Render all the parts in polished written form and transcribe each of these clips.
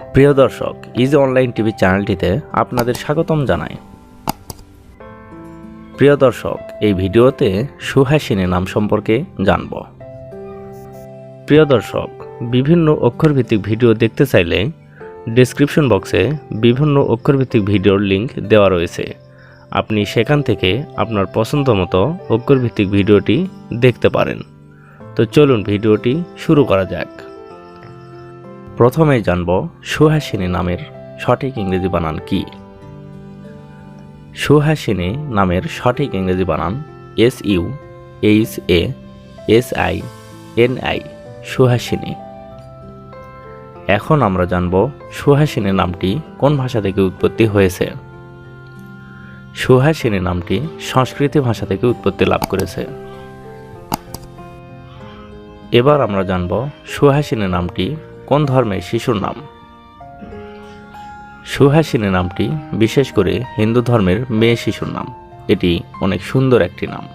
প্রিয় দর্শক, easy online TV চ্যানেলটিতে আপনাদের স্বাগতম জানাই। প্রিয় দর্শক, এই ভিডিওতে সুহাসিনী নাম সম্পর্কে জানব। প্রিয় দর্শক, বিভিন্ন অক্ষরভিত্তিক ভিডিও দেখতে চাইলে ডেসক্রিপশন বক্সে বিভিন্ন অক্ষরভিত্তিক ভিডিওর লিংক দেওয়া রয়েছে। আপনি সেখান থেকে আপনার পছন্দ মতো অক্ষরভিত্তিক ভিডিওটি দেখতে পারেন। তো চলুন ভিডিওটি শুরু করা যাক। প্রথমেই জানব সুহাসিনী নামের সঠিক ইংরেজি বানান কি। সুহাসিনী নামের সঠিক ইংরেজি বানান SUHASINI, সুহাসিনী। এখন আমরা জানব সুহাসিনী নামটি কোন ভাষা থেকে উৎপত্তি হয়েছে। সুহাসিনী নামটি সংস্কৃত ভাষা থেকে উৎপত্তি লাভ করেছে। এবার আমরা জানব সুহাসিনী নামটি কোন ধর্মের শিশুর নাম। সুহাসিনী নামটি বিশেষ করে হিন্দু ধর্মের মেয়ে শিশুর নাম। এটি অনেক সুন্দর একটি নাম।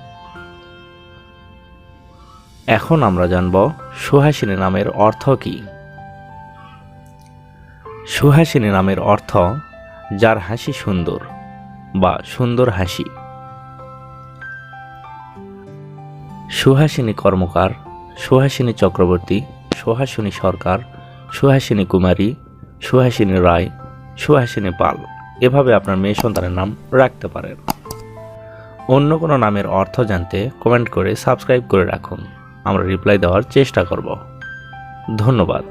এখন আমরা জানব সুহাসিনী নামের অর্থ কি। সুহাসিনী নামের অর্থ যার হাসি সুন্দর বা সুন্দর হাসি। সুহাসিনী কর্মকার, সুহাসিনী চক্রবর্তী, সুহাসিনী সরকার, সুহাসিনী কুমারী, সুহাসিনী রায়, সুহাসিনী পাল, এভাবে আপনার মেয়ে সন্তানের নাম রাখতে পারেন। অন্য কোনো নামের অর্থ জানতে কমেন্ট করে সাবস্ক্রাইব করে রাখুন। আমরা রিপ্লাই দেওয়ার চেষ্টা করব। ধন্যবাদ।